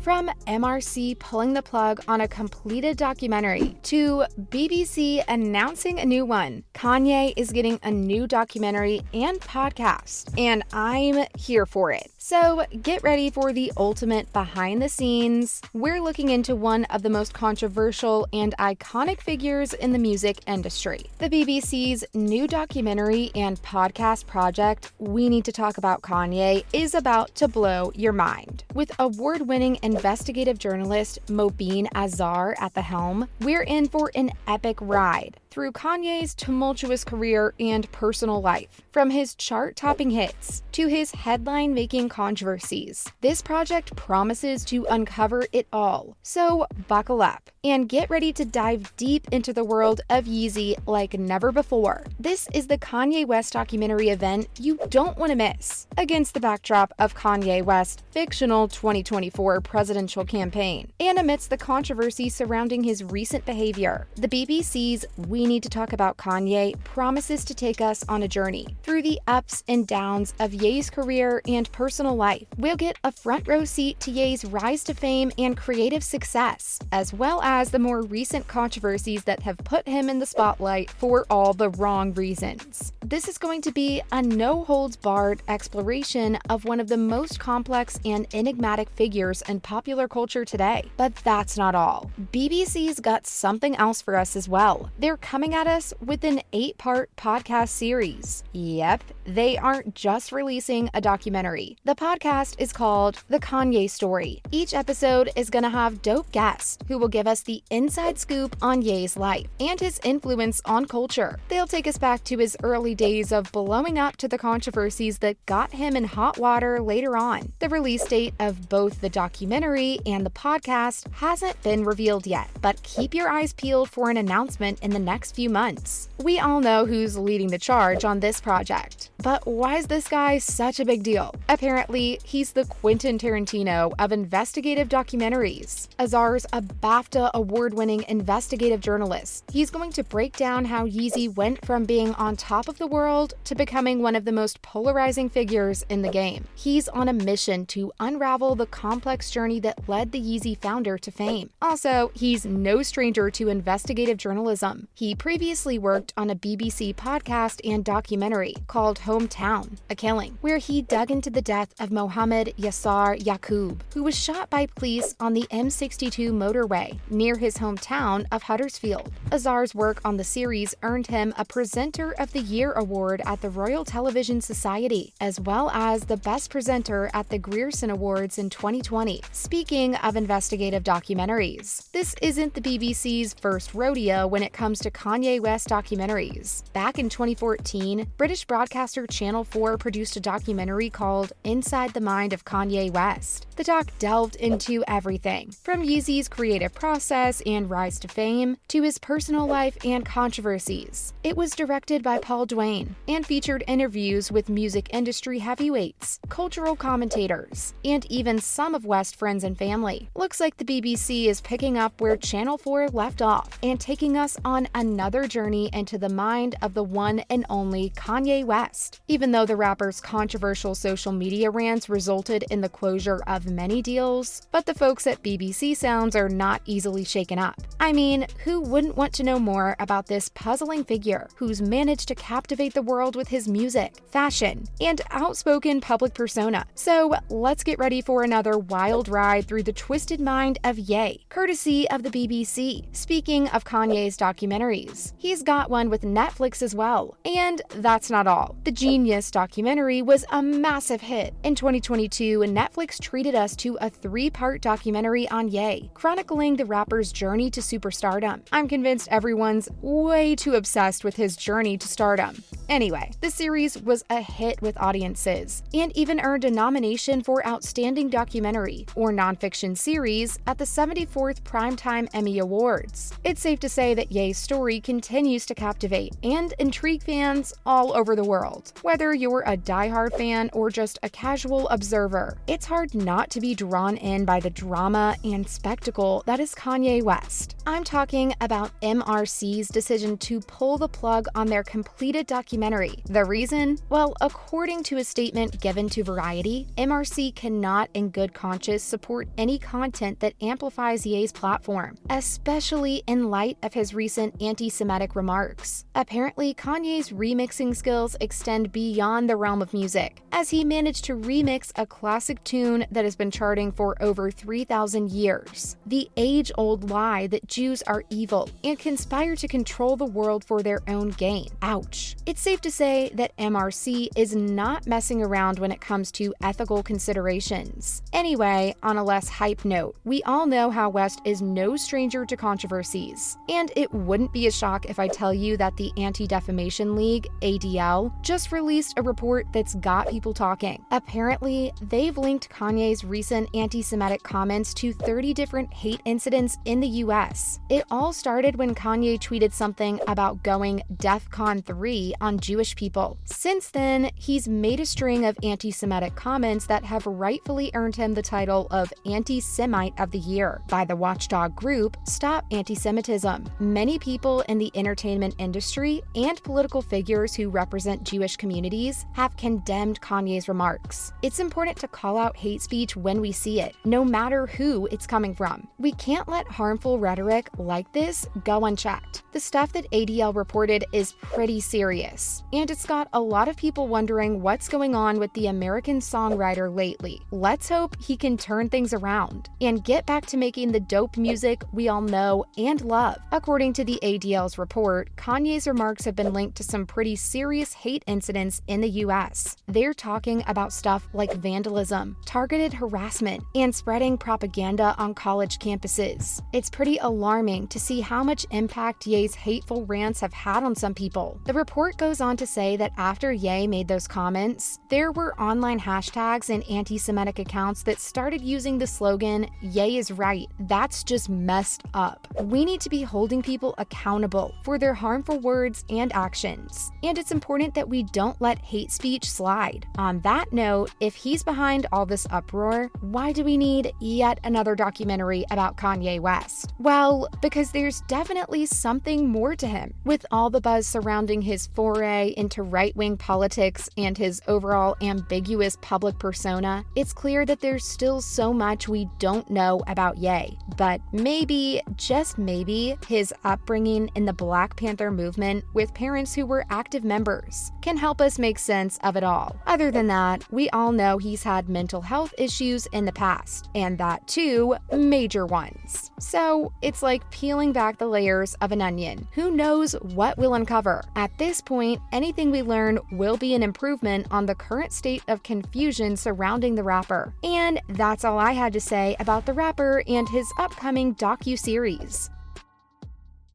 From MRC pulling the plug on a completed documentary to BBC announcing a new one, Kanye is getting a new documentary and podcast, and I'm here for it. So get ready for the ultimate behind the scenes. We're looking into one of the most controversial and iconic figures in the music industry. The BBC's new documentary and podcast project, We Need to Talk About Kanye, is about to blow your mind. With award-winning investigative journalist Mobeen Azhar at the helm, we're in for an epic ride through Kanye's tumultuous career and personal life. From his chart-topping hits to his headline-making controversies, this project promises to uncover it all. So buckle up and get ready to dive deep into the world of Yeezy like never before. This is the Kanye West documentary event you don't want to miss. Against the backdrop of Kanye West's fictional 2024 presidential campaign, and amidst the controversy surrounding his recent behavior, the BBC's We Need to Talk About Kanye promises to take us on a journey through the ups and downs of Ye's career and personal life. We'll get a front row seat to Ye's rise to fame and creative success, as well as the more recent controversies that have put him in the spotlight for all the wrong reasons. This is going to be a no-holds-barred exploration of one of the most complex and enigmatic figures in popular culture today. But that's not all. BBC's got something else for us as well. They're coming at us with an 8-part podcast series. Yep, they aren't just releasing a documentary. The podcast is called The Kanye Story. Each episode is gonna have dope guests who will give us the inside scoop on Ye's life and his influence on culture. They'll take us back to his early days of blowing up to the controversies that got him in hot water later on. The release date of both the documentary and the podcast hasn't been revealed yet, but keep your eyes peeled for an announcement in the next few months. We all know who's leading the charge on this project, but why is this guy such a big deal? Apparently, he's the Quentin Tarantino of investigative documentaries. Azhar's a BAFTA award-winning investigative journalist. He's going to break down how Yeezy went from being on top of the world to becoming one of the most polarizing figures in the game. He's on a mission to unravel the complex journey that led the Yeezy founder to fame. Also, he's no stranger to investigative journalism. He previously worked on a BBC podcast and documentary called Hometown, A Killing, where he dug into the death of Mohammed Yassar Yaqub, who was shot by police on the M62 motorway near his hometown of Huddersfield. Azhar's work on the series earned him a Presenter of the Year award at the Royal Television Society, as well as the Best Presenter at the Grierson Awards in 2020. Speaking of investigative documentaries, this isn't the BBC's first rodeo when it comes to Kanye West documentaries. Back in 2014, British broadcaster Channel 4 produced a documentary called Inside the Mind of Kanye West. The doc delved into everything, from Yeezy's creative process and rise to fame, to his personal life and controversies. It was directed by Paul Duane and featured interviews with music industry heavyweights, cultural commentators, and even some of West's friends and family. Looks like the BBC is picking up where Channel 4 left off and taking us on another journey into the mind of the one and only Kanye West. Even though the rapper's controversial social media rants resulted in the closure of many deals, but the folks at BBC Sounds are not easily shaken up. I mean, who wouldn't want to know more about this puzzling figure who's managed to captivate the world with his music, fashion, and outspoken public persona? So let's get ready for another wild ride through the twisted mind of Ye, courtesy of the BBC. Speaking of Kanye's documentaries, he's got one with Netflix as well. And that's not all. The Genius documentary was a massive hit. In 2022, Netflix treated us to a 3-part documentary on Ye, chronicling the rapper's journey to superstardom. I'm convinced everyone's way too obsessed with his journey to stardom. Anyway, the series was a hit with audiences and even earned a nomination for Outstanding Documentary or Nonfiction Series at the 74th Primetime Emmy Awards. It's safe to say that Ye's story continues to captivate and intrigue fans all over the world. Whether you're a diehard fan or just a casual observer, it's hard not to be drawn in by the drama and spectacle that is Kanye West. I'm talking about MRC's decision to pull the plug on their completed documentary documentary. The reason? Well, according to a statement given to Variety, MRC cannot in good conscience support any content that amplifies Ye's platform, especially in light of his recent anti-Semitic remarks. Apparently, Kanye's remixing skills extend beyond the realm of music, as he managed to remix a classic tune that has been charting for over 3,000 years. The age-old lie that Jews are evil and conspire to control the world for their own gain. Ouch. It's safe to say that MRC is not messing around when it comes to ethical considerations. Anyway, on a less hype note, we all know how West is no stranger to controversies. And it wouldn't be a shock if I tell you that the Anti-Defamation League, ADL, just released a report that's got people talking. Apparently, they've linked Kanye's recent anti-Semitic comments to 30 different hate incidents in the US. It all started when Kanye tweeted something about going DEFCON 3 on Jewish people. Since then, he's made a string of anti-Semitic comments that have rightfully earned him the title of Anti-Semite of the Year by the watchdog group Stop Anti-Semitism. Many people in the entertainment industry and political figures who represent Jewish communities have condemned Kanye's remarks. It's important to call out hate speech when we see it, no matter who it's coming from. We can't let harmful rhetoric like this go unchecked. The stuff that ADL reported is pretty serious, and it's got a lot of people wondering what's going on with the American songwriter lately. Let's hope he can turn things around and get back to making the dope music we all know and love. According to the ADL's report, Kanye's remarks have been linked to some pretty serious hate incidents in the US. They're talking about stuff like vandalism, targeted harassment, and spreading propaganda on college campuses. It's pretty alarming to see how much impact Ye's hateful rants have had on some people. The report goes on to say that after Ye made those comments, there were online hashtags and anti-Semitic accounts that started using the slogan, "Ye is right." That's just messed up. We need to be holding people accountable for their harmful words and actions. And it's important that we don't let hate speech slide. On that note, if he's behind all this uproar, why do we need yet another documentary about Kanye West? Well, because there's definitely something more to him. With all the buzz surrounding his foray into right-wing politics and his overall ambiguous public persona, it's clear that there's still so much we don't know about Ye. But maybe, just maybe, his upbringing in the Black Panther movement with parents who were active members can help us make sense of it all. Other than that, we all know he's had mental health issues in the past, and that too, major ones. So it's like peeling back the layers of an onion. Who knows what we'll uncover? At this point, anything we learn will be an improvement on the current state of confusion surrounding the rapper. And that's all I had to say about the rapper and his upcoming docu-series.